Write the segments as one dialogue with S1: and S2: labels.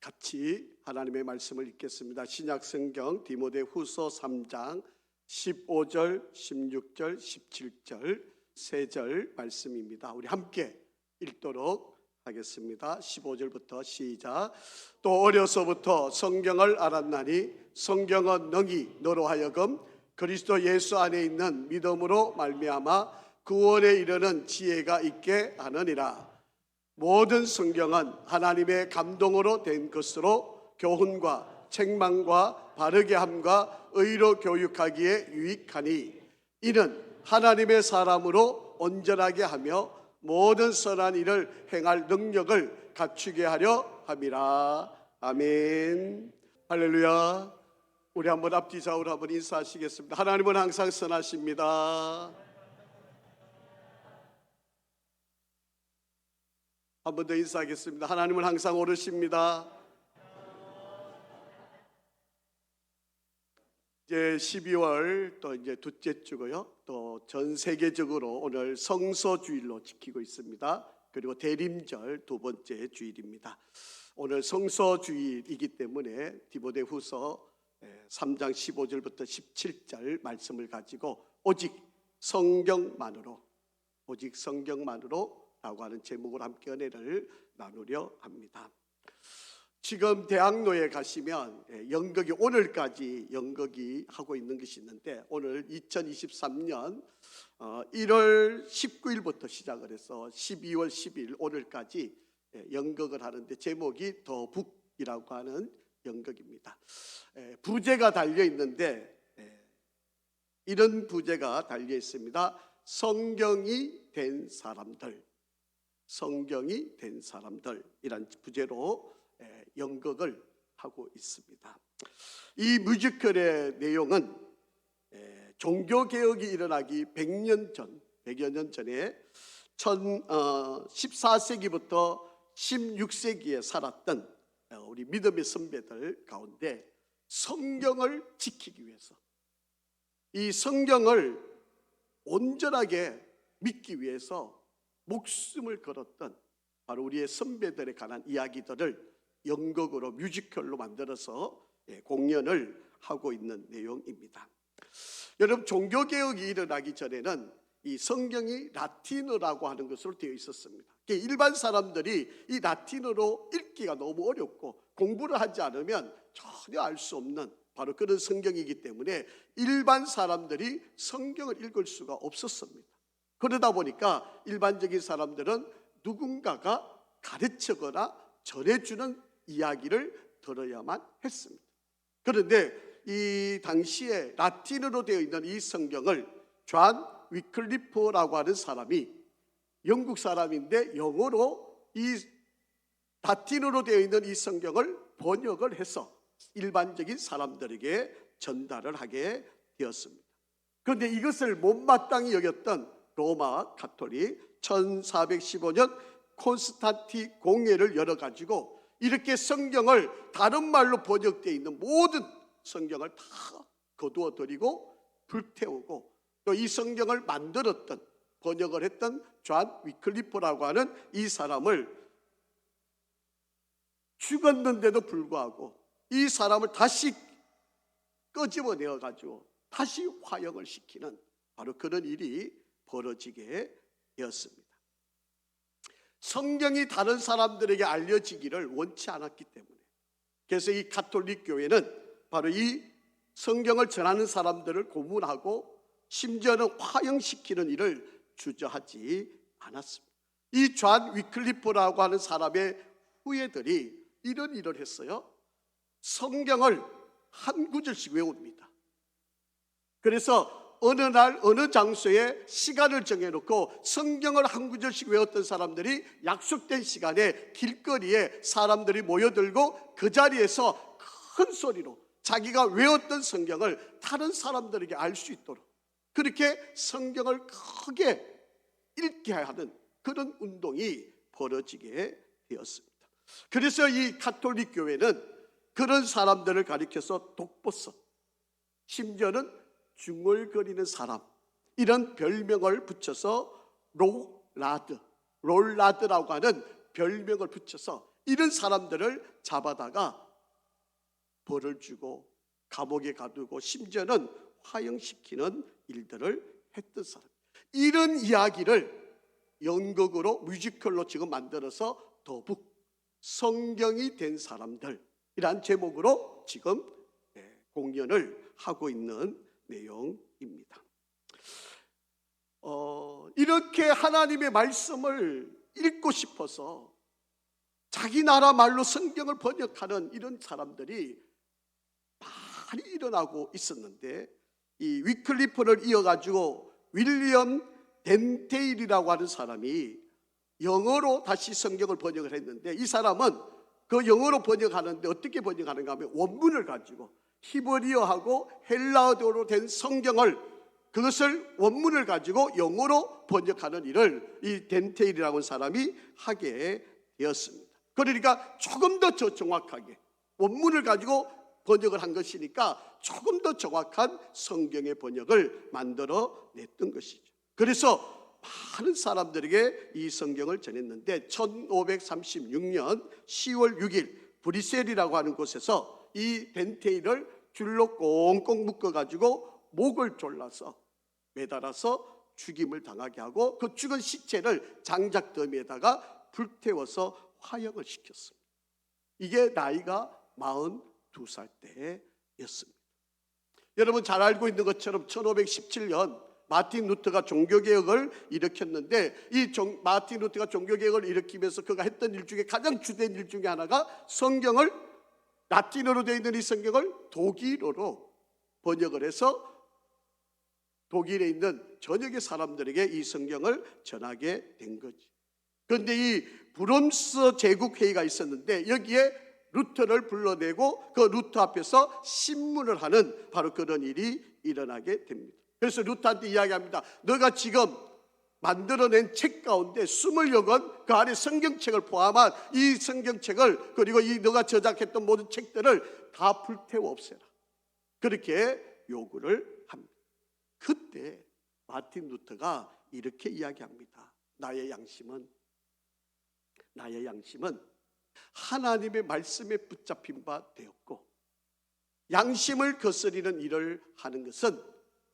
S1: 같이 하나님의 말씀을 읽겠습니다. 신약성경 디모데후서 3장 15절, 16절, 17절 세 절 말씀입니다. 우리 함께 읽도록 하겠습니다. 15절부터 시작. 또 어려서부터 성경을 알았나니 성경은 능히 너로 하여금 그리스도 예수 안에 있는 믿음으로 말미암아 구원에 이르는 지혜가 있게 하느니라. 모든 성경은 하나님의 감동으로 된 것으로 교훈과 책망과 바르게 함과 의로 교육하기에 유익하니 이는 하나님의 사람으로 온전하게 하며 모든 선한 일을 행할 능력을 갖추게 하려 함이라. 아멘. 할렐루야. 우리 한번 앞뒤 좌우로 한번 인사하시겠습니다. 하나님은 항상 선하십니다. 한 번 더 인사하겠습니다. 하나님은 항상 옳으십니다. 이제 12월 또 이제 둘째 주고요. 또 전 세계적으로 오늘 성서주일로 지키고 있습니다. 그리고 대림절 두 번째 주일입니다. 오늘 성서주일이기 때문에 디모데후서 3장 15절부터 17절 말씀을 가지고 오직 성경만으로 라고 하는 제목으로 함께 은혜를 나누려 합니다. 지금 대학로에 가시면 연극이 오늘까지 연극이 하고 있는 것이 있는데 오늘 2023년 1월 19일부터 시작을 해서 12월 10일 오늘까지 연극을 하는데 제목이 더 북이라고 하는 연극입니다. 부제가 달려 있는데 이런 부제가 달려 있습니다. 성경이 된 사람들이란 부제로 연극을 하고 있습니다. 이 뮤지컬의 내용은 종교개혁이 일어나기 100여 년 전에 14세기부터 16세기에 살았던 우리 믿음의 선배들 가운데 성경을 지키기 위해서 이 성경을 온전하게 믿기 위해서 목숨을 걸었던 바로 우리의 선배들에 관한 이야기들을 연극으로 뮤지컬로 만들어서 공연을 하고 있는 내용입니다. 여러분, 종교개혁이 일어나기 전에는 이 성경이 라틴어라고 하는 것으로 되어 있었습니다. 일반 사람들이 이 라틴어로 읽기가 너무 어렵고 공부를 하지 않으면 전혀 알 수 없는 바로 그런 성경이기 때문에 일반 사람들이 성경을 읽을 수가 없었습니다. 그러다 보니까 일반적인 사람들은 누군가가 가르치거나 전해주는 이야기를 들어야만 했습니다. 그런데 이 당시에 라틴어로 되어 있는 이 성경을 존 위클리프라고 하는 사람이 영국 사람인데 영어로 이 라틴어로 되어 있는 이 성경을 번역을 해서 일반적인 사람들에게 전달을 하게 되었습니다. 그런데 이것을 못마땅히 여겼던 로마 가톨릭 1415년 콘스탄티 공회를 열어가지고 이렇게 성경을 다른 말로 번역되어 있는 모든 성경을 다 거두어들이고 불태우고 또 이 성경을 만들었던 번역을 했던 존 위클리프라고 하는 이 사람을 죽었는데도 불구하고 이 사람을 다시 끄집어내어가지고 다시 화형을 시키는 바로 그런 일이 벌어지게 되었습니다. 성경이 다른 사람들에게 알려지기를 원치 않았기 때문에 그래서 이 가톨릭 교회는 바로 이 성경을 전하는 사람들을 고문하고 심지어는 화형시키는 일을 주저하지 않았습니다. 이 존 위클리프라고 하는 사람의 후예들이 이런 일을 했어요. 성경을 한 구절씩 외웁니다. 그래서 어느 날 어느 장소에 시간을 정해놓고 성경을 한 구절씩 외웠던 사람들이 약속된 시간에 길거리에 사람들이 모여들고 그 자리에서 큰 소리로 자기가 외웠던 성경을 다른 사람들에게 알 수 있도록 그렇게 성경을 크게 읽게 하는 그런 운동이 벌어지게 되었습니다. 그래서 이 가톨릭 교회는 그런 사람들을 가리켜서 독보서, 심지어는 중얼거리는 사람, 이런 별명을 붙여서 롤라드라고 하는 별명을 붙여서 이런 사람들을 잡아다가 벌을 주고 감옥에 가두고 심지어는 화형시키는 일들을 했던 사람. 이런 이야기를 연극으로 뮤지컬로 지금 만들어서 더북 성경이 된 사람들이란 제목으로 지금 공연을 하고 있는 내용입니다. 이렇게 하나님의 말씀을 읽고 싶어서 자기 나라 말로 성경을 번역하는 이런 사람들이 많이 일어나고 있었는데, 이 위클리프를 이어가지고 윌리엄 덴테일이라고 하는 사람이 영어로 다시 성경을 번역을 했는데, 이 사람은 그 영어로 번역하는데 어떻게 번역하는가 하면 원문을 가지고 히브리어하고 헬라어로 된 성경을, 그것을 원문을 가지고 영어로 번역하는 일을 이 덴테일이라고 하는 사람이 하게 되었습니다. 그러니까 조금 더 정확하게 원문을 가지고 번역을 한 것이니까 조금 더 정확한 성경의 번역을 만들어 냈던 것이죠. 그래서 많은 사람들에게 이 성경을 전했는데 1536년 10월 6일 브뤼셀이라고 하는 곳에서 이 덴테일을 줄로 꽁꽁 묶어가지고 목을 졸라서 매달아서 죽임을 당하게 하고 그 죽은 시체를 장작더미에다가 불태워서 화형을 시켰습니다. 이게 나이가 42살 때였습니다. 여러분 잘 알고 있는 것처럼 1517년 마틴 루터가 종교개혁을 일으켰는데, 이 마틴 루터가 종교개혁을 일으키면서 그가 했던 일 중에 가장 주된 일 중에 하나가 성경을, 라틴어로 되어 있는 이 성경을 독일어로 번역을 해서 독일에 있는 전역의 사람들에게 이 성경을 전하게 된 거지. 그런데 이 브롬스 제국회의가 있었는데 여기에 루터를 불러내고 그 루터 앞에서 신문을 하는 바로 그런 일이 일어나게 됩니다. 그래서 루터한테 이야기합니다. 너가 지금 만들어낸 책 가운데 20권 그 안에 성경책을 포함한 이 성경책을, 그리고 이 너가 저작했던 모든 책들을 다 불태워 없애라. 그렇게 요구를 합니다. 그때 마틴 루터가 이렇게 이야기합니다. 나의 양심은 하나님의 말씀에 붙잡힌 바 되었고, 양심을 거스리는 일을 하는 것은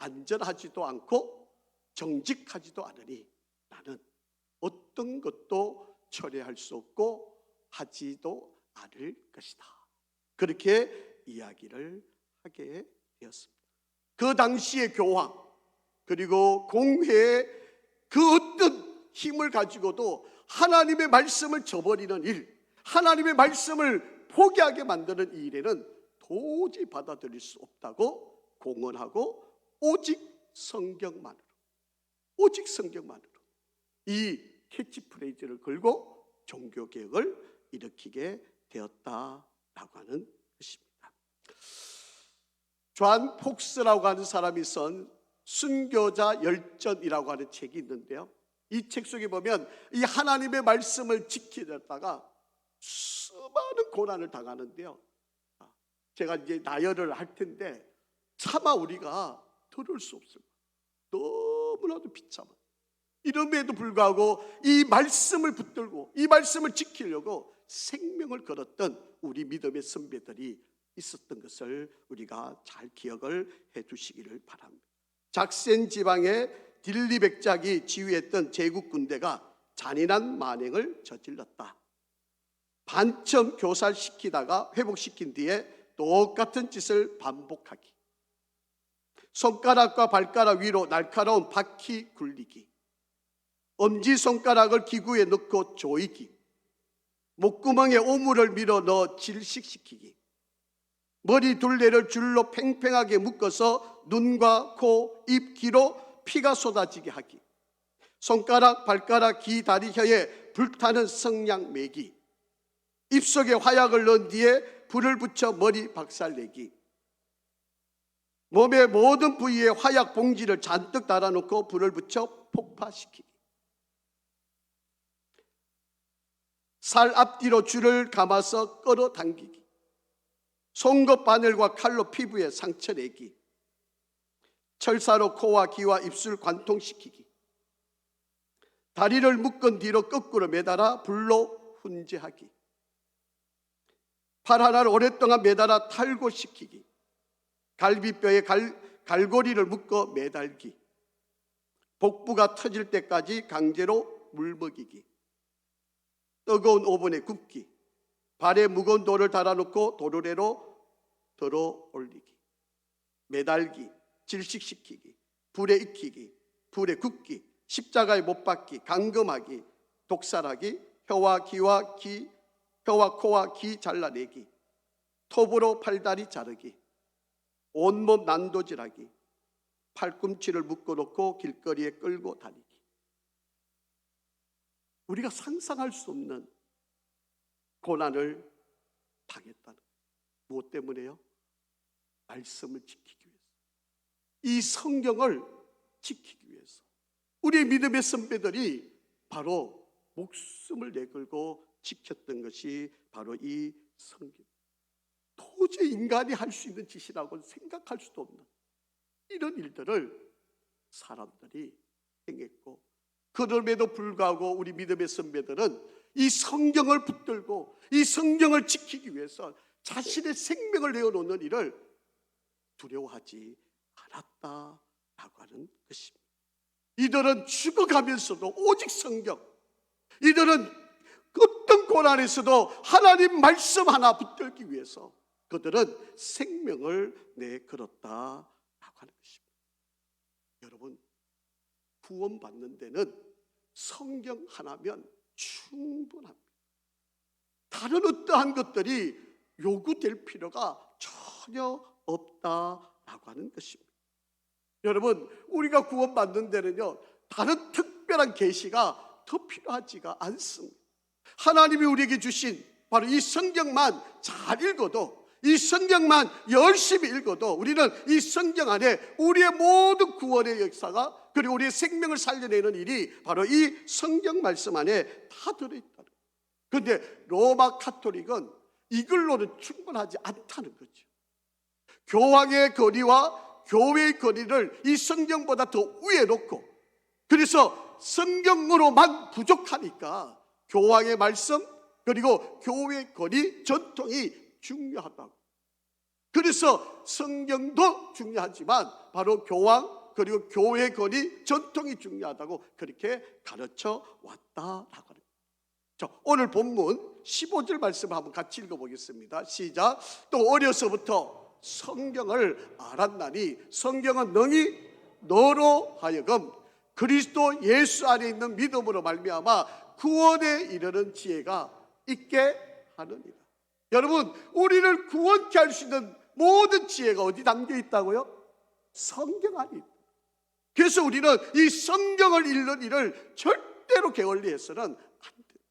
S1: 안전하지도 않고 정직하지도 않으니 나는 어떤 것도 철회할 수 없고 하지도 않을 것이다. 그렇게 이야기를 하게 되었습니다. 그 당시의 교황 그리고 공회의 그 어떤 힘을 가지고도 하나님의 말씀을 저버리는 일, 하나님의 말씀을 포기하게 만드는 이 일에는 도저히 받아들일 수 없다고 공언하고 오직 성경만으로 이 캐치프레이즈를 걸고 종교개혁을 일으키게 되었다라고 하는 것입니다. 존 폭스라고 하는 사람이 쓴 순교자 열전이라고 하는 책이 있는데요, 이 책 속에 보면 이 하나님의 말씀을 지키다가 수많은 고난을 당하는데요, 제가 이제 나열을 할 텐데 차마 우리가 들을 수 없을 거예요. 너무나도 비참한, 이름에도 불구하고 이 말씀을 붙들고 이 말씀을 지키려고 생명을 걸었던 우리 믿음의 선배들이 있었던 것을 우리가 잘 기억을 해 두시기를 바랍니다. 작센 지방의 딜리 백작이 지휘했던 제국 군대가 잔인한 만행을 저질렀다. 반쯤 교살시키다가 회복시킨 뒤에 똑같은 짓을 반복하기, 손가락과 발가락 위로 날카로운 바퀴 굴리기, 엄지손가락을 기구에 넣고 조이기, 목구멍에 오물을 밀어 넣어 질식시키기, 머리 둘레를 줄로 팽팽하게 묶어서 눈과 코, 입, 귀로 피가 쏟아지게 하기, 손가락, 발가락, 귀, 다리, 혀에 불타는 성냥 매기, 입속에 화약을 넣은 뒤에 불을 붙여 머리 박살내기, 몸의 모든 부위에 화약 봉지를 잔뜩 달아놓고 불을 붙여 폭파시키기, 살 앞뒤로 줄을 감아서 끌어당기기, 송곳 바늘과 칼로 피부에 상처 내기, 철사로 코와 귀와 입술 관통시키기, 다리를 묶은 뒤로 거꾸로 매달아 불로 훈제하기, 팔 하나를 오랫동안 매달아 탈고시키기, 갈비뼈에 갈고리를 묶어 매달기, 복부가 터질 때까지 강제로 물먹이기, 뜨거운 오븐에 굽기, 발에 무거운 돌을 달아놓고 도르래로 들어 올리기, 매달기, 질식시키기, 불에 익히기, 불에 굽기, 십자가에 못 박기, 감금하기, 독살하기, 혀와 코와 귀 잘라내기, 톱으로 팔다리 자르기, 온몸 난도질하기, 팔꿈치를 묶어놓고 길거리에 끌고 다니기. 우리가 상상할 수 없는 고난을 당했다는, 무엇 때문에요? 말씀을 지키기 위해서, 이 성경을 지키기 위해서. 우리의 믿음의 선배들이 바로 목숨을 내걸고 지켰던 것이 바로 이 성경. 도저히 인간이 할 수 있는 짓이라고 생각할 수도 없는 이런 일들을 사람들이 행했고, 그럼에도 불구하고 우리 믿음의 선배들은 이 성경을 붙들고 이 성경을 지키기 위해서 자신의 생명을 내어놓는 일을 두려워하지 않았다라고 하는 것입니다. 이들은 죽어가면서도 오직 성경, 이들은 어떤 고난에서도 하나님 말씀 하나 붙들기 위해서 그들은 생명을 내걸었다라고 하는 것입니다. 여러분, 구원받는 데는 성경 하나면 충분합니다. 다른 어떠한 것들이 요구될 필요가 전혀 없다라고 하는 것입니다. 여러분, 우리가 구원받는 데는요, 다른 특별한 계시가 더 필요하지가 않습니다. 하나님이 우리에게 주신 바로 이 성경만 잘 읽어도, 이 성경만 열심히 읽어도 우리는 이 성경 안에 우리의 모든 구원의 역사가, 그리고 우리의 생명을 살려내는 일이 바로 이 성경 말씀 안에 다 들어있다는 거예요. 그런데 로마 카톨릭은 이걸로는 충분하지 않다는 거죠. 교황의 권위와 교회의 권위를 이 성경보다 더 위에 놓고, 그래서 성경으로만 부족하니까 교황의 말씀, 그리고 교회의 권위, 전통이 중요하다고. 그래서 성경도 중요하지만 바로 교황, 그리고 교회의 권위, 전통이 중요하다고 그렇게 가르쳐 왔다라고 하는 거예요. 자, 오늘 본문 15절 말씀 한번 같이 읽어보겠습니다. 시작. 또 어려서부터 성경을 알았나니 성경은 능히 너로 하여금 그리스도 예수 안에 있는 믿음으로 말미암아 구원에 이르는 지혜가 있게 하느니라. 여러분, 우리를 구원케 할 수 있는 모든 지혜가 어디 담겨 있다고요? 성경 안에 있다. 그래서 우리는 이 성경을 읽는 일을 절대로 게을리해서는 안 된다.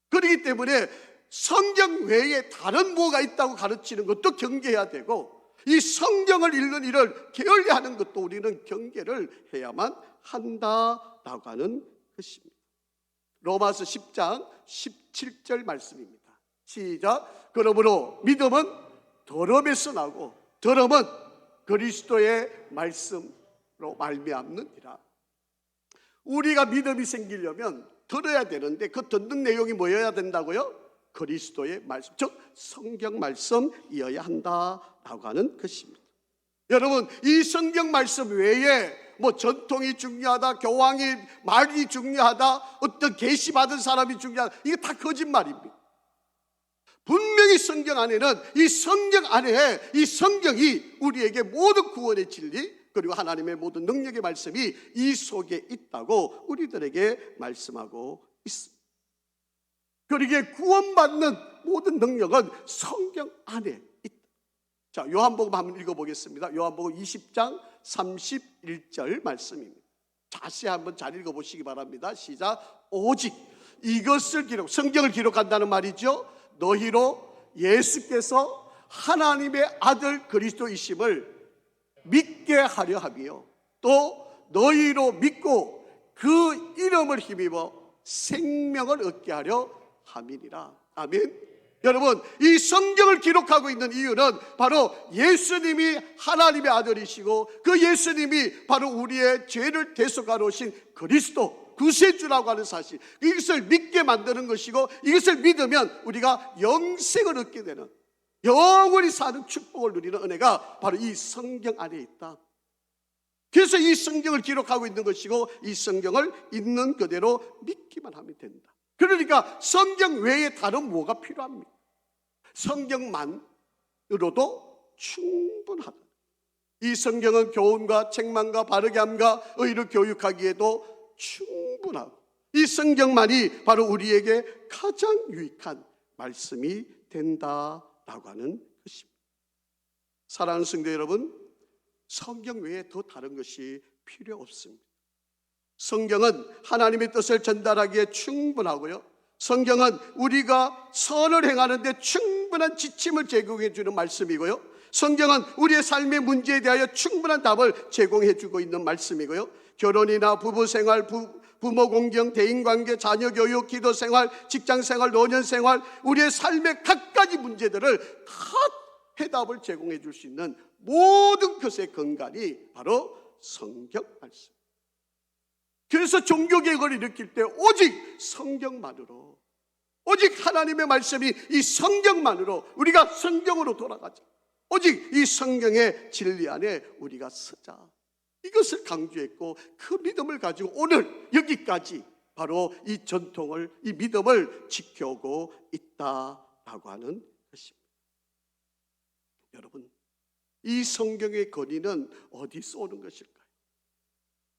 S1: 그렇기 때문에 성경 외에 다른 뭐가 있다고 가르치는 것도 경계해야 되고, 이 성경을 읽는 일을 게을리하는 것도 우리는 경계를 해야만 한다라고 하는 것입니다. 로마서 10장 17절 말씀입니다. 시작. 그러므로 믿음은 들음에서 나고 들음은 그리스도의 말씀으로 말미암느니라. 우리가 믿음이 생기려면 들어야 되는데 그 듣는 내용이 뭐여야 된다고요? 그리스도의 말씀, 즉 성경 말씀이어야 한다라고 하는 것입니다. 여러분, 이 성경 말씀 외에 뭐 전통이 중요하다, 교황이 말이 중요하다, 어떤 계시 받은 사람이 중요하다, 이게 다 거짓말입니다. 분명히 성경 안에는, 이 성경 안에 이 성경이 우리에게 모든 구원의 진리, 그리고 하나님의 모든 능력의 말씀이 이 속에 있다고 우리들에게 말씀하고 있습니다. 그러기에 구원받는 모든 능력은 성경 안에 있다. 자, 요한복음 한번 읽어보겠습니다. 요한복음 20장 31절 말씀입니다. 자세히 한번 잘 읽어보시기 바랍니다. 시작. 오직 이것을 성경을 기록한다는 말이죠. 너희로 예수께서 하나님의 아들 그리스도이심을 믿게 하려 하며, 또 너희로 믿고 그 이름을 힘입어 생명을 얻게 하려 함이니라. 아멘. 여러분, 이 성경을 기록하고 있는 이유는 바로 예수님이 하나님의 아들이시고 그 예수님이 바로 우리의 죄를 대속하러 오신 그리스도, 구세주라고 하는 사실, 이것을 믿게 만드는 것이고, 이것을 믿으면 우리가 영생을 얻게 되는, 영원히 사는 축복을 누리는 은혜가 바로 이 성경 안에 있다. 그래서 이 성경을 기록하고 있는 것이고, 이 성경을 있는 그대로 믿기만 하면 된다. 그러니까 성경 외에 다른 뭐가 필요합니까? 성경만으로도 충분하다. 이 성경은 교훈과 책망과 바르게 함과 의를 교육하기에도 충분하고, 이 성경만이 바로 우리에게 가장 유익한 말씀이 된다라고 하는 것입니다. 사랑하는 성도 여러분, 성경 외에 더 다른 것이 필요 없습니다. 성경은 하나님의 뜻을 전달하기에 충분하고요, 성경은 우리가 선을 행하는 데 충분한 지침을 제공해 주는 말씀이고요, 성경은 우리의 삶의 문제에 대하여 충분한 답을 제공해 주고 있는 말씀이고요, 결혼이나 부부생활, 부모 공경, 대인관계, 자녀교육, 기도생활, 직장생활, 노년생활, 우리의 삶의 각가지 문제들을 다 해답을 제공해 줄 수 있는 모든 것의 근간이 바로 성경 말씀. 그래서 종교개혁을 일으킬 때 오직 성경만으로, 오직 하나님의 말씀이 이 성경만으로, 우리가 성경으로 돌아가자, 오직 이 성경의 진리 안에 우리가 서자, 이것을 강조했고, 그 믿음을 가지고 오늘 여기까지 바로 이 전통을, 이 믿음을 지켜오고 있다라고 하는 것입니다. 여러분, 이 성경의 권위는 어디서 오는 것일까요?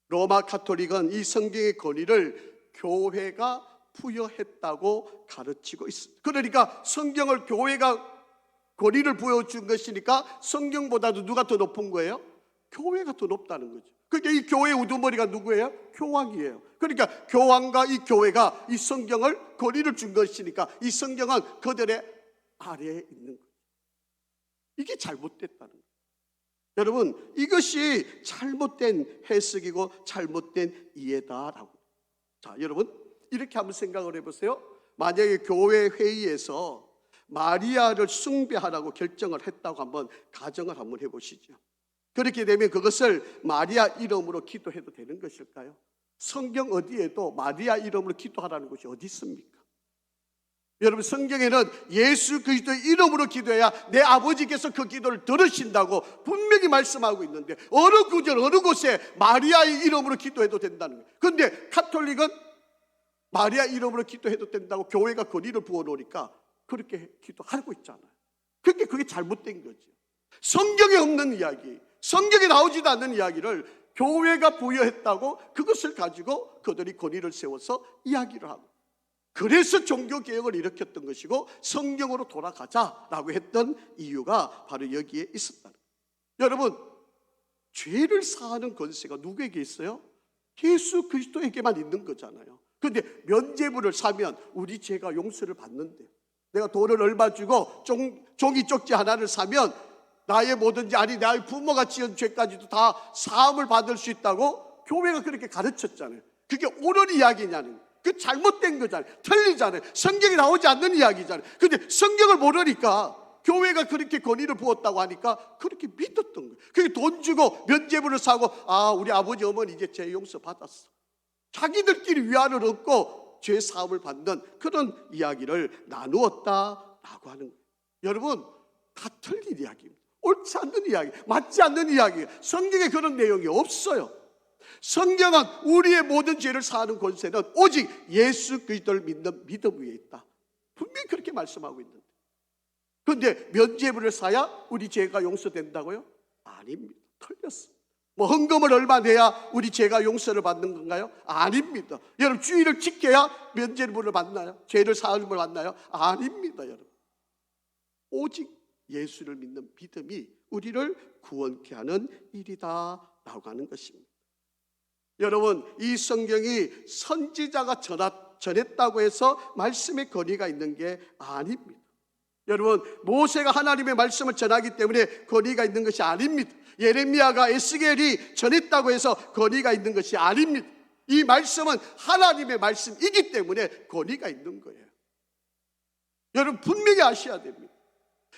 S1: 로마 가톨릭은 이 성경의 권위를 교회가 부여했다고 가르치고 있습니다. 그러니까 성경을 교회가 권위를 부여준 것이니까 성경보다도 누가 더 높은 거예요? 교회가 더 높다는 거죠. 그러니까 이 교회의 우두머리가 누구예요? 교황이에요. 그러니까 교황과 이 교회가 이 성경을 권위를 준 것이니까 이 성경은 그들의 아래에 있는 거예요. 이게 잘못됐다는 거예요. 여러분, 이것이 잘못된 해석이고 잘못된 이해다라고. 자, 여러분, 이렇게 한번 생각을 해보세요. 만약에 교회 회의에서 마리아를 숭배하라고 결정을 했다고 한번 가정을 한번 해보시죠. 그렇게 되면 그것을 마리아 이름으로 기도해도 되는 것일까요? 성경 어디에도 마리아 이름으로 기도하라는 것이 어디 있습니까? 여러분, 성경에는 예수 그리스도의 이름으로 기도해야 내 아버지께서 그 기도를 들으신다고 분명히 말씀하고 있는데, 어느 구절 어느 곳에 마리아의 이름으로 기도해도 된다는 거예요. 그런데 가톨릭은 마리아 이름으로 기도해도 된다고 교회가 권위를 부어놓으니까 그렇게 기도하고 있잖아요. 그게 잘못된 거죠. 성경에 없는 이야기, 성경에 나오지도 않는 이야기를 교회가 부여했다고 그것을 가지고 그들이 권위를 세워서 이야기를 하고, 그래서 종교개혁을 일으켰던 것이고 성경으로 돌아가자라고 했던 이유가 바로 여기에 있었다는 거예요. 여러분, 죄를 사하는 권세가 누구에게 있어요? 예수 그리스도에게만 있는 거잖아요. 그런데 면죄부를 사면 우리 죄가 용서를 받는데, 내가 돈을 얼마 주고 종이 쪽지 하나를 사면 나의 뭐든지, 아니 나의 부모가 지은 죄까지도 다 사함을 받을 수 있다고 교회가 그렇게 가르쳤잖아요. 그게 옳은 이야기냐는 거예요. 그 잘못된 거잖아요. 틀리잖아요. 성경에 나오지 않는 이야기잖아요. 근데 성경을 모르니까 교회가 그렇게 권위를 부었다고 하니까 그렇게 믿었던 거예요. 그게 돈 주고 면죄부를 사고, 아, 우리 아버지 어머니 이제 죄 용서 받았어, 자기들끼리 위안을 얻고 죄 사함을 받는 그런 이야기를 나누었다라고 하는 거예요. 여러분, 다 틀린 이야기입니다. 옳지 않는 이야기, 맞지 않는 이야기. 성경에 그런 내용이 없어요. 성경은 우리의 모든 죄를 사하는 권세는 오직 예수 그리스도를 믿는 믿음 위에 있다, 분명히 그렇게 말씀하고 있는데, 그런데 면죄부를 사야 우리 죄가 용서된다고요? 아닙니다. 틀렸어. 뭐 헌금을 얼마 내야 우리 죄가 용서를 받는 건가요? 아닙니다. 여러분, 주의를 지켜야 면죄부를 받나요? 죄를 사함을 받나요? 아닙니다. 여러분, 오직 예수를 믿는 믿음이 우리를 구원케 하는 일이다라고 하는 것입니다. 여러분, 이 성경이 선지자가 전했다고 해서 말씀의 권위가 있는 게 아닙니다. 여러분, 모세가 하나님의 말씀을 전하기 때문에 권위가 있는 것이 아닙니다. 예레미야가, 에스겔이 전했다고 해서 권위가 있는 것이 아닙니다. 이 말씀은 하나님의 말씀이기 때문에 권위가 있는 거예요. 여러분, 분명히 아셔야 됩니다.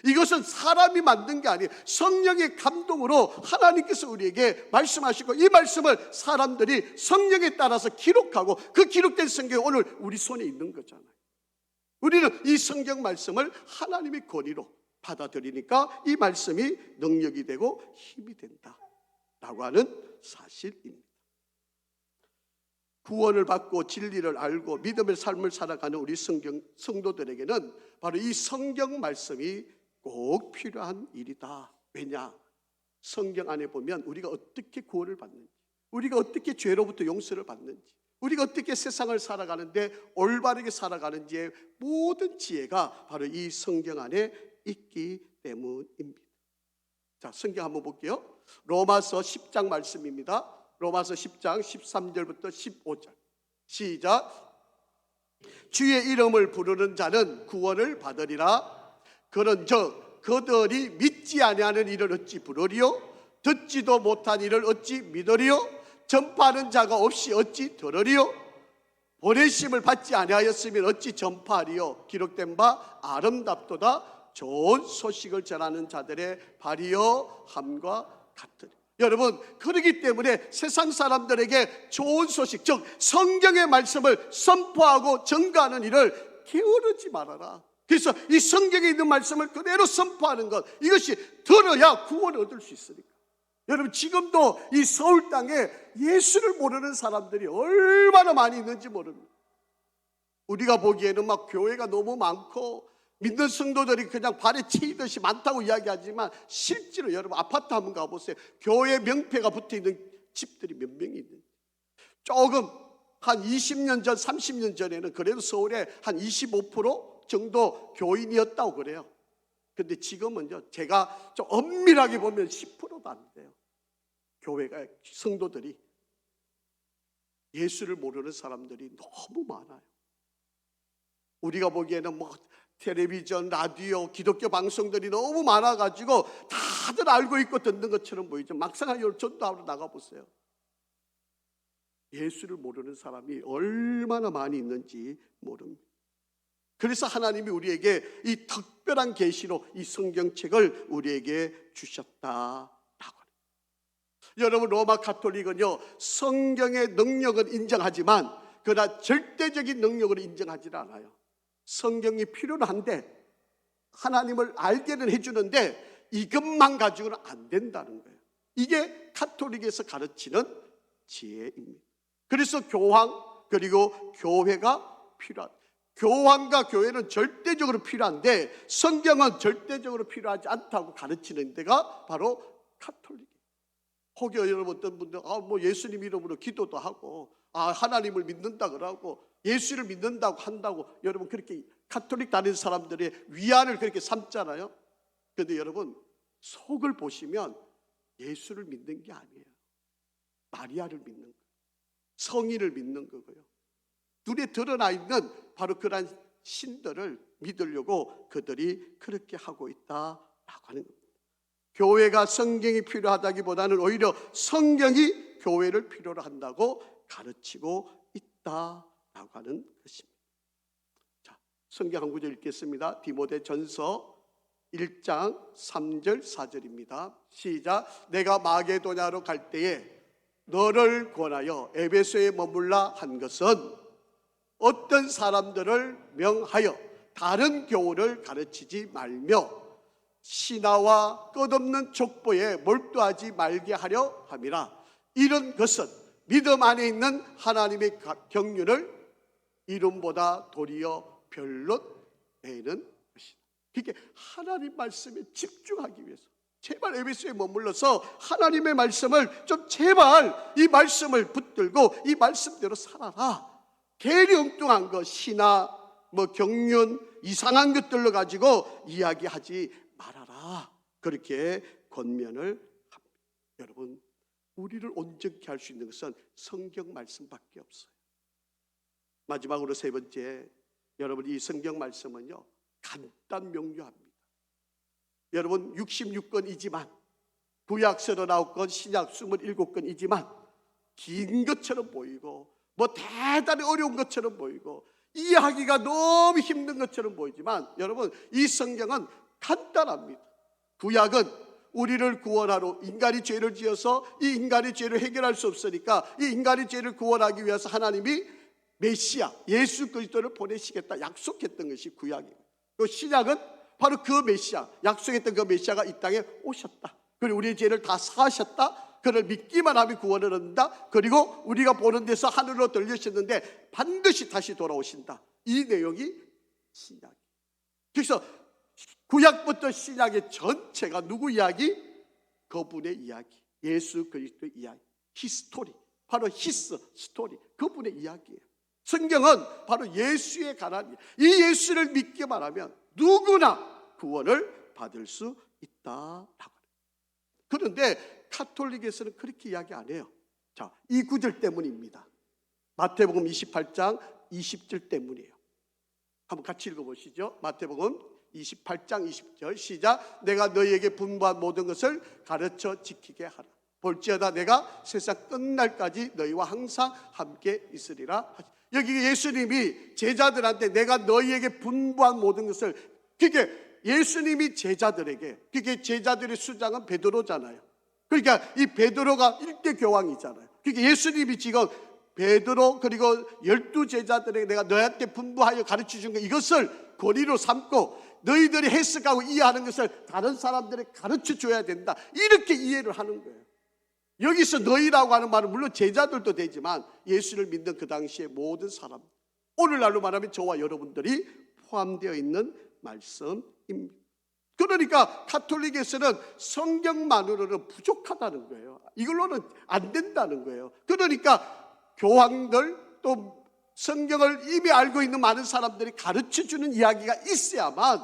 S1: 이것은 사람이 만든 게 아니에요. 성령의 감동으로 하나님께서 우리에게 말씀하시고, 이 말씀을 사람들이 성령에 따라서 기록하고, 그 기록된 성경이 오늘 우리 손에 있는 거잖아요. 우리는 이 성경 말씀을 하나님의 권위로 받아들이니까 이 말씀이 능력이 되고 힘이 된다라고 하는 사실입니다. 구원을 받고 진리를 알고 믿음의 삶을 살아가는 우리 성도들에게는 바로 이 성경 말씀이 꼭 필요한 일이다. 왜냐? 성경 안에 보면 우리가 어떻게 구원을 받는지, 우리가 어떻게 죄로부터 용서를 받는지, 우리가 어떻게 세상을 살아가는데 올바르게 살아가는지의 모든 지혜가 바로 이 성경 안에 있기 때문입니다. 자, 성경 한번 볼게요. 로마서 10장 말씀입니다. 로마서 10장 13절부터 15절 시작. 주의 이름을 부르는 자는 구원을 받으리라. 그런즉 그들이 믿지 아니하는 일을 어찌 부르리요? 듣지도 못한 일을 어찌 믿으리요? 전파하는 자가 없이 어찌 들으리요? 보내심을 받지 아니하였으면 어찌 전파하리요? 기록된 바 아름답도다 좋은 소식을 전하는 자들의 발이여 함과 같으리. 여러분, 그렇기 때문에 세상 사람들에게 좋은 소식, 즉 성경의 말씀을 선포하고 전가하는 일을 게으르지 말아라. 그래서 이 성경에 있는 말씀을 그대로 선포하는 것, 이것이 들어야 구원을 얻을 수 있으니까. 여러분, 지금도 이 서울 땅에 예수를 모르는 사람들이 얼마나 많이 있는지 모릅니다. 우리가 보기에는 막 교회가 너무 많고 믿는 성도들이 그냥 발에 치이듯이 많다고 이야기하지만, 실제로 여러분 아파트 한번 가보세요. 교회 명패가 붙어있는 집들이 몇 명이 있는지. 조금 한 20년 전, 30년 전에는 그래도 서울에 한 25% 정도 교인이었다고 그래요. 근데 지금은요, 제가 좀 엄밀하게 보면 10%도 안 돼요. 교회가, 성도들이, 예수를 모르는 사람들이 너무 많아요. 우리가 보기에는 뭐 텔레비전, 라디오, 기독교 방송들이 너무 많아가지고 다들 알고 있고 듣는 것처럼 보이죠. 막상 전도하러 나가보세요. 예수를 모르는 사람이 얼마나 많이 있는지 모릅니다. 그래서 하나님이 우리에게 이 특별한 계시로 이 성경책을 우리에게 주셨다라고 합니다. 여러분, 로마 가톨릭은요, 성경의 능력은 인정하지만 그러나 절대적인 능력을 인정하지 않아요. 성경이 필요는 한데, 하나님을 알게는 해주는데 이것만 가지고는 안 된다는 거예요. 이게 가톨릭에서 가르치는 지혜입니다. 그래서 교황 그리고 교회가 필요하다. 교황과 교회는 절대적으로 필요한데 성경은 절대적으로 필요하지 않다고 가르치는 데가 바로 가톨릭이에요. 혹여 여러분 어떤 분들 뭐 예수님 이름으로 기도도 하고 하나님을 믿는다 그러고 예수를 믿는다고 한다고 여러분 그렇게 가톨릭 다니는 사람들의 위안을 그렇게 삼잖아요. 그런데 여러분 속을 보시면 예수를 믿는 게 아니에요. 마리아를 믿는 거예요. 성인을 믿는 거고요. 눈에 드러나 있는 바로 그런 신들을 믿으려고 그들이 그렇게 하고 있다라고 하는 겁니다. 교회가 성경이 필요하다기보다는 오히려 성경이 교회를 필요로 한다고 가르치고 있다라고 하는 것입니다. 자, 성경 한 구절 읽겠습니다. 디모데전서 1장 3절 4절입니다. 시작. 내가 마게도냐로 갈 때에 너를 권하여 에베소에 머물라 한 것은 어떤 사람들을 명하여 다른 교훈을 가르치지 말며 신하와 끝없는 족보에 몰두하지 말게 하려 함이라. 이런 것은 믿음 안에 있는 하나님의 경륜을 이름보다 도리어 별로 내는 것이다. 그러니까 하나님 말씀에 집중하기 위해서 제발 에베소에 머물러서 하나님의 말씀을 좀 제발 이 말씀을 붙들고 이 말씀대로 살아라. 괜히 엉뚱한 거 신화 뭐 경륜 이상한 것들로 가지고 이야기하지 말아라. 그렇게 권면을 합니다. 여러분, 우리를 온전케 할 수 있는 것은 성경 말씀밖에 없어요. 마지막으로 세 번째, 여러분 이 성경 말씀은요 간단 명료합니다. 여러분 66권이지만 구약 39권, 신약 27권이지만 긴 것처럼 보이고 뭐 대단히 어려운 것처럼 보이고 이해하기가 너무 힘든 것처럼 보이지만 여러분 이 성경은 간단합니다. 구약은 우리를 구원하러 인간이 죄를 지어서 이 인간의 죄를 해결할 수 없으니까 이 인간의 죄를 구원하기 위해서 하나님이 메시아 예수 그리스도를 보내시겠다 약속했던 것이 구약이에요. 또 신약은 바로 그 메시아, 약속했던 그 메시아가 이 땅에 오셨다. 그리고 우리의 죄를 다 사하셨다. 그를 믿기만 하면 구원을 얻는다. 그리고 우리가 보는 데서 하늘로 들리셨는데 반드시 다시 돌아오신다. 이 내용이 신약. 그래서 구약부터 신약의 전체가 누구 이야기? 그분의 이야기, 예수 그리스도의 이야기, 히스토리, 바로 히스 스토리, 그분의 이야기예요. 성경은 바로 예수에 관한, 이 예수를 믿기만 하면 누구나 구원을 받을 수 있다라고. 그런데 카톨릭에서는 그렇게 이야기 안 해요. 자, 이 구절 때문입니다. 마태복음 28장 20절 때문이에요. 한번 같이 읽어보시죠. 마태복음 28장 20절 시작. 내가 너희에게 분부한 모든 것을 가르쳐 지키게 하라. 볼지어다 내가 세상 끝날까지 너희와 항상 함께 있으리라. 여기 예수님이 제자들한테 내가 너희에게 분부한 모든 것을, 그게 예수님이 제자들에게, 그게 제자들의 수장은 베드로잖아요. 그러니까 이 베드로가 일대 교황이잖아요. 그러니까 예수님이 지금 베드로 그리고 12제자들에게 내가 너희한테 분부하여 가르쳐 준 것, 이것을 권위로 삼고 너희들이 해석하고 이해하는 것을 다른 사람들에게 가르쳐 줘야 된다, 이렇게 이해를 하는 거예요. 여기서 너희라고 하는 말은 물론 제자들도 되지만 예수를 믿는 그 당시의 모든 사람, 오늘날로 말하면 저와 여러분들이 포함되어 있는 말씀입니다. 그러니까 카톨릭에서는 성경만으로는 부족하다는 거예요. 이걸로는 안 된다는 거예요. 그러니까 교황들 또 성경을 이미 알고 있는 많은 사람들이 가르쳐주는 이야기가 있어야만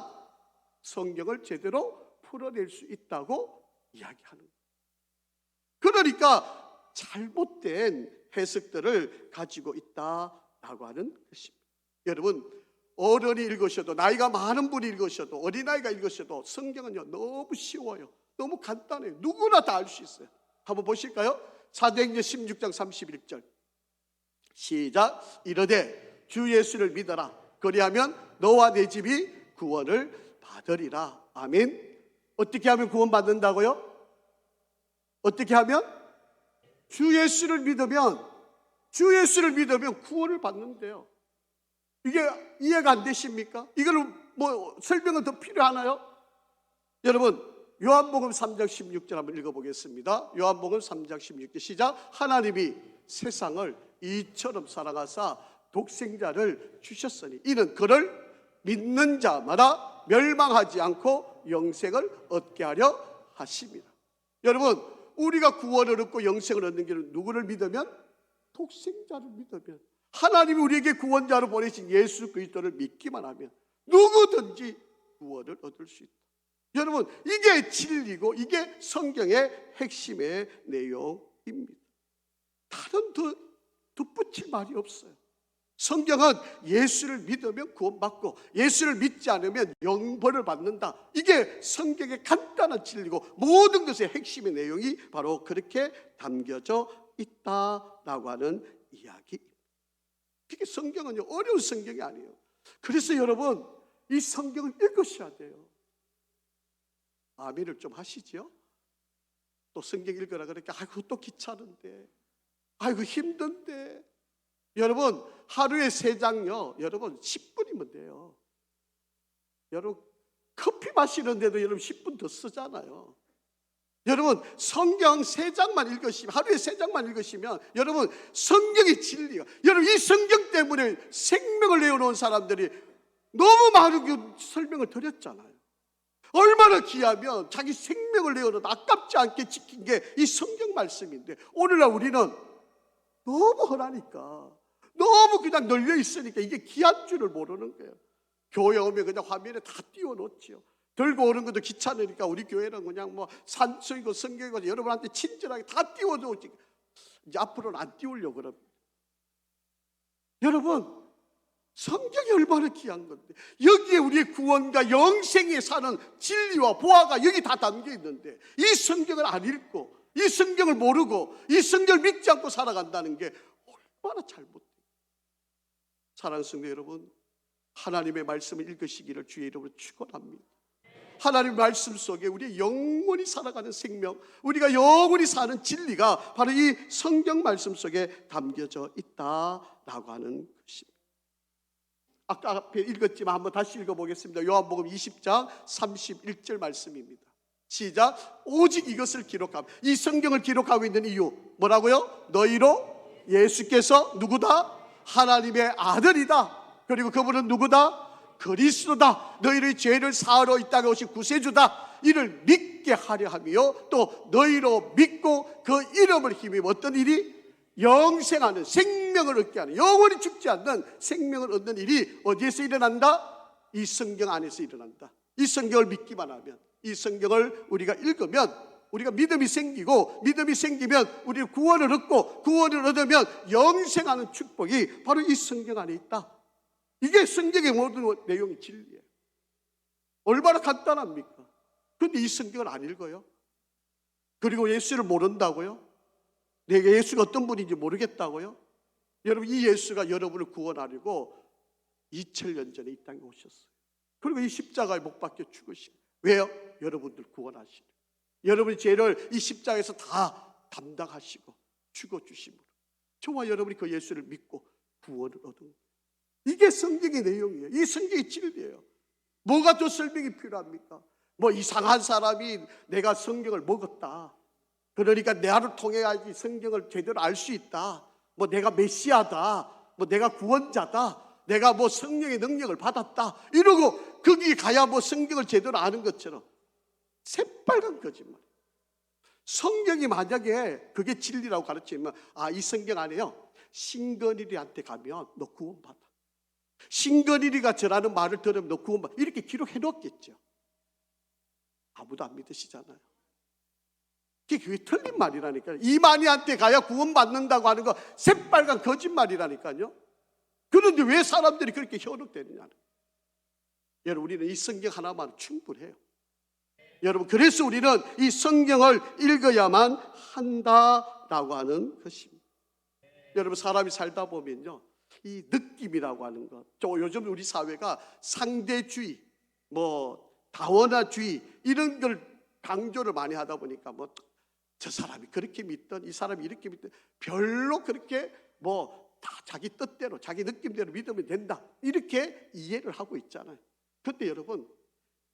S1: 성경을 제대로 풀어낼 수 있다고 이야기하는 거예요. 그러니까 잘못된 해석들을 가지고 있다라고 하는 것입니다. 여러분, 어른이 읽으셔도, 나이가 많은 분이 읽으셔도, 어린아이가 읽으셔도 성경은요 너무 쉬워요. 너무 간단해요. 누구나 다 알 수 있어요. 한번 보실까요? 사도행전 16장 31절 시작. 이르되 주 예수를 믿어라. 그리하면 너와 내 집이 구원을 받으리라. 아멘. 어떻게 하면 구원 받는다고요? 어떻게 하면? 주 예수를 믿으면 구원을 받는데요. 이게 이해가 안 되십니까? 이걸 뭐 설명은 더 필요하나요? 여러분, 요한복음 3장 16절 한번 읽어보겠습니다. 요한복음 3장 16절 시작. 하나님이 세상을 이처럼 사랑하사 독생자를 주셨으니 이는 그를 믿는 자마다 멸망하지 않고 영생을 얻게 하려 하심이라. 여러분, 우리가 구원을 얻고 영생을 얻는 길은 누구를 믿으면? 독생자를 믿으면, 하나님이 우리에게 구원자로 보내신 예수 그리스도를 믿기만 하면 누구든지 구원을 얻을 수 있다. 여러분, 이게 진리고 이게 성경의 핵심의 내용입니다. 다른 더 덧붙일 말이 없어요. 성경은 예수를 믿으면 구원받고 예수를 믿지 않으면 영벌을 받는다. 이게 성경의 간단한 진리고 모든 것의 핵심의 내용이 바로 그렇게 담겨져 있다라고 하는 이야기입니다. 그게 성경은요 어려운 성경이 아니에요. 그래서 여러분, 이 성경을 읽으셔야 돼요. 아멘을 좀 하시죠. 또 성경 읽으라 그러니까 아이고 또 귀찮은데, 아이고 힘든데. 여러분, 하루에 3장요 여러분 10분이면 돼요. 여러분, 커피 마시는데도 여러분 10분 더 쓰잖아요. 여러분, 성경 3장만 읽으시면, 하루에 3장만 읽으시면 여러분 성경의 진리가, 여러분 이 성경 때문에 생명을 내어놓은 사람들이 너무 많은 설명을 드렸잖아요. 얼마나 귀하면 자기 생명을 내어놓은 아깝지 않게 지킨 게 이 성경 말씀인데, 오늘날 우리는 너무 흔하니까, 너무 그냥 널려 있으니까 이게 귀한 줄을 모르는 거예요. 교회 오면 그냥 화면에 다 띄워놓지요. 들고 오는 것도 귀찮으니까 우리 교회는 그냥 뭐 산수이고 성경이고 여러분한테 친절하게 다 띄워놓지. 이제 앞으로는 안 띄우려고 그럽니다. 여러분, 성경이 얼마나 귀한 건데, 여기에 우리의 구원과 영생에 사는 진리와 보화가 여기 다 담겨 있는데, 이 성경을 안 읽고 이 성경을 모르고 이 성경을 믿지 않고 살아간다는 게 얼마나 잘못돼요. 사랑하는 성도 여러분, 하나님의 말씀을 읽으시기를 주의 이름으로 축원합니다. 하나님의 말씀 속에 우리 영원히 살아가는 생명, 우리가 영원히 사는 진리가 바로 이 성경 말씀 속에 담겨져 있다라고 하는 것입니다. 아까 앞에 읽었지만 한번 다시 읽어보겠습니다. 요한복음 20장 31절 말씀입니다. 시작. 오직 이것을 기록하고, 이 성경을 기록하고 있는 이유 뭐라고요? 너희로 예수께서 누구다? 하나님의 아들이다. 그리고 그분은 누구다? 그리스도다. 너희의 죄를 사하러 이 땅에 오신 구세주다. 이를 믿게 하려 하며 또 너희로 믿고 그 이름을 힘입어 어떤 일이? 영생하는, 생명을 얻게 하는, 영원히 죽지 않는 생명을 얻는 일이 어디에서 일어난다? 이 성경 안에서 일어난다. 이 성경을 믿기만 하면, 이 성경을 우리가 읽으면 우리가 믿음이 생기고, 믿음이 생기면 우리는 구원을 얻고, 구원을 얻으면 영생하는 축복이 바로 이 성경 안에 있다. 이게 성경의 모든 내용의 진리예요. 얼마나 간단합니까? 그런데 이 성경을 안 읽어요? 그리고 예수를 모른다고요? 내가 예수가 어떤 분인지 모르겠다고요? 여러분, 이 예수가 여러분을 구원하려고 2000년 전에 이 땅에 오셨어요. 그리고 이 십자가에 못 박혀 죽으시고. 왜요? 여러분들 구원하시려. 여러분의 죄를 이 십자가에서 다 담당하시고 죽어주심으로 저와 여러분이 그 예수를 믿고 구원을 얻은 거예요. 이게 성경의 내용이에요. 이 성경의 진리예요. 뭐가 더 설명이 필요합니까? 뭐 이상한 사람이 내가 성경을 먹었다, 그러니까 나를 통해야지 성경을 제대로 알 수 있다, 뭐 내가 메시아다, 뭐 내가 구원자다, 내가 뭐 성령의 능력을 받았다 이러고 거기 가야 뭐 성경을 제대로 아는 것처럼 새빨간 거짓말. 성경이 만약에 그게 진리라고 가르치면, 아, 이 성경 안에요, 신건일이한테 가면 너 구원받아, 신건일이가 저라는 말을 들으면 너 구원받아, 이렇게 기록해 놓겠죠. 아무도 안 믿으시잖아요. 그게 틀린 말이라니까요. 이만희한테 가야 구원받는다고 하는 거 새빨간 거짓말이라니까요. 그런데 왜 사람들이 그렇게 현혹되느냐. 여러분, 우리는 이 성경 하나만 충분해요. 여러분, 그래서 우리는 이 성경을 읽어야만 한다라고 하는 것입니다. 여러분, 사람이 살다 보면요, 이 느낌이라고 하는 것, 요즘 우리 사회가 상대주의, 뭐 다원화주의 이런 걸 강조를 많이 하다 보니까 뭐 저 사람이 그렇게 믿던, 이 사람이 이렇게 믿던, 별로 그렇게 뭐 다 자기 뜻대로 자기 느낌대로 믿으면 된다 이렇게 이해를 하고 있잖아요. 그런데 여러분,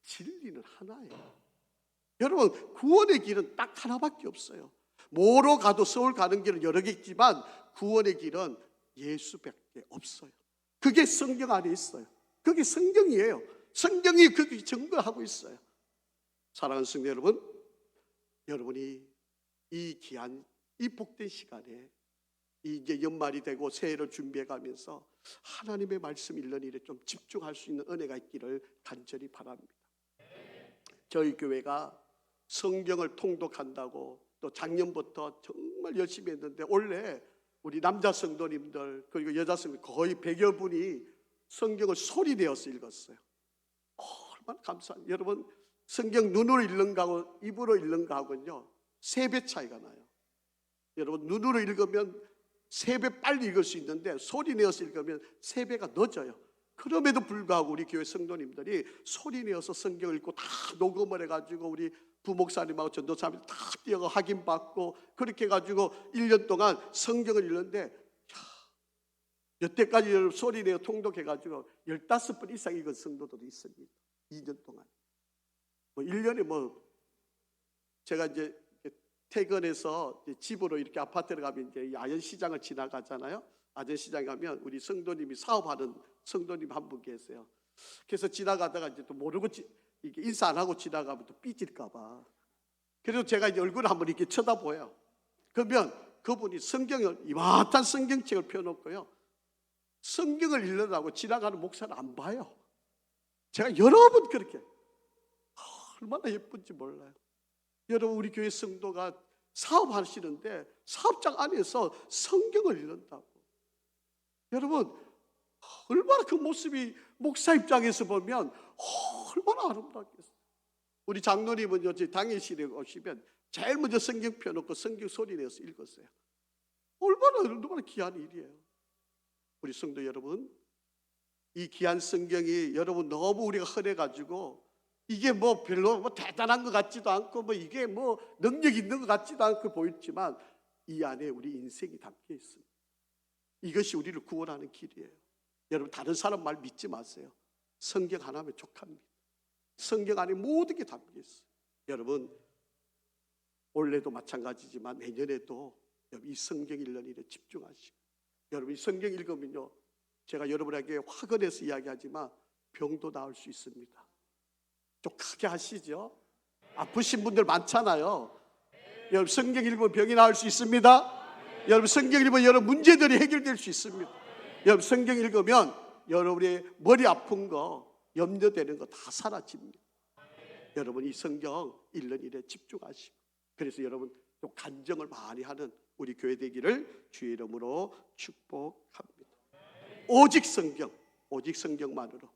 S1: 진리는 하나예요. 여러분, 구원의 길은 딱 하나밖에 없어요. 뭐로 가도 서울 가는 길은 여러 개 있지만 구원의 길은 예수밖에 없어요. 그게 성경 안에 있어요. 그게 성경이에요. 성경이 그게 증거하고 있어요. 사랑하는 성도 여러분, 여러분이 이 귀한, 이 복된 시간에 이제 연말이 되고 새해를 준비해 가면서 하나님의 말씀 읽는 일에 좀 집중할 수 있는 은혜가 있기를 간절히 바랍니다. 저희 교회가 성경을 통독한다고 또 작년부터 정말 열심히 했는데 올해 우리 남자 성도님들 그리고 여자 성도님 거의 100여 분이 성경을 소리내어서 읽었어요. 얼마나 감사합니다. 여러분, 성경 눈으로 읽는 거하고 입으로 읽는 거하고는요 3배 차이가 나요. 여러분, 눈으로 읽으면 3배 빨리 읽을 수 있는데 소리내어서 읽으면 3배가 늦어요. 그럼에도 불구하고 우리 교회 성도님들이 소리내어서 성경을 읽고 다 녹음을 해가지고 우리 부목사님하고 전도사님 다 뛰어가 확인받고 그렇게 해가지고 1년 동안 성경을 읽는데, 여태까지 소리내어 통독해가지고 15번 이상 읽은 성도들이 있습니다. 2년 동안. 뭐 1년에 뭐 제가 이제 퇴근해서 집으로 이렇게 아파트를 가면 이제 아현시장을 지나가잖아요. 아현시장 가면 우리 성도님이 사업하는 성도님 한 분 계세요. 그래서 지나가다가 이제 또 모르고 이게 인사 안 하고 지나가면 또 삐질까봐. 그래서 제가 이제 얼굴을 한번 이렇게 쳐다보여요. 그러면 그분이 성경을, 이만한 성경책을 펴놓고요, 성경을 읽으라고 지나가는 목사를 안 봐요. 제가 여러 번 그렇게, 얼마나 예쁜지 몰라요. 여러분, 우리 교회 성도가 사업하시는데 사업장 안에서 성경을 읽는다고. 여러분, 얼마나 그 모습이 목사 입장에서 보면 얼마나 아름답겠어요. 우리 장로님은 어제 당일실에 오시면 제일 먼저 성경 펴놓고 성경 소리내서 읽었어요. 얼마나 귀한 일이에요. 우리 성도 여러분, 이 귀한 성경이 여러분 너무 우리가 흔해가지고 이게 뭐 별로 뭐 대단한 것 같지도 않고 뭐 이게 뭐 능력 있는 것 같지도 않고 보였지만 이 안에 우리 인생이 담겨 있습니다. 이것이 우리를 구원하는 길이에요. 여러분 다른 사람 말 믿지 마세요. 성경 하나면 족합니다. 성경 안에 모든 게 담겨 있어요. 여러분 올해도 마찬가지지만 내년에도 이 성경 읽는 일에 집중하시고, 여러분 이 성경 읽으면요, 제가 여러분에게 확언해서 이야기하지만 병도 나을 수 있습니다. 좀 크게 하시죠. 아프신 분들 많잖아요. 여러분 성경 읽으면 병이 나을 수 있습니다. 여러분 성경 읽으면 여러 문제들이 해결될 수 있습니다. 여러분 성경 읽으면 여러분의 머리 아픈 거, 염려되는 거 다 사라집니다. 여러분 이 성경 읽는 일에 집중하시고, 그래서 여러분 좀 간증을 많이 하는 우리 교회 되기를 주의 이름으로 축복합니다. 오직 성경, 오직 성경만으로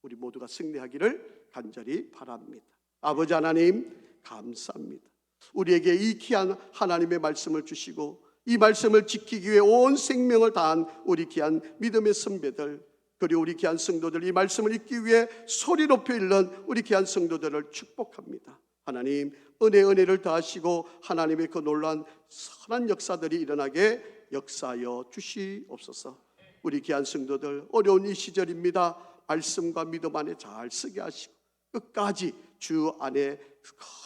S1: 우리 모두가 승리하기를 간절히 바랍니다. 아버지 하나님 감사합니다. 우리에게 이 귀한 하나님의 말씀을 주시고 이 말씀을 지키기 위해 온 생명을 다한 우리 귀한 믿음의 선배들, 그리고 우리 귀한 성도들, 이 말씀을 읽기 위해 소리 높여 읽는 우리 귀한 성도들을 축복합니다. 하나님 은혜를 더하시고 하나님의 그 놀라운 선한 역사들이 일어나게 역사하여 주시옵소서. 우리 귀한 성도들 어려운 이 시절입니다. 말씀과 믿음 안에 잘 쓰게 하시고 끝까지 주 안에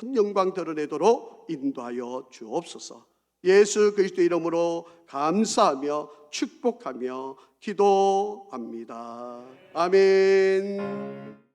S1: 큰 영광 드러내도록 인도하여 주옵소서. 예수 그리스도의 이름으로 감사하며 축복하며 기도합니다. 아멘.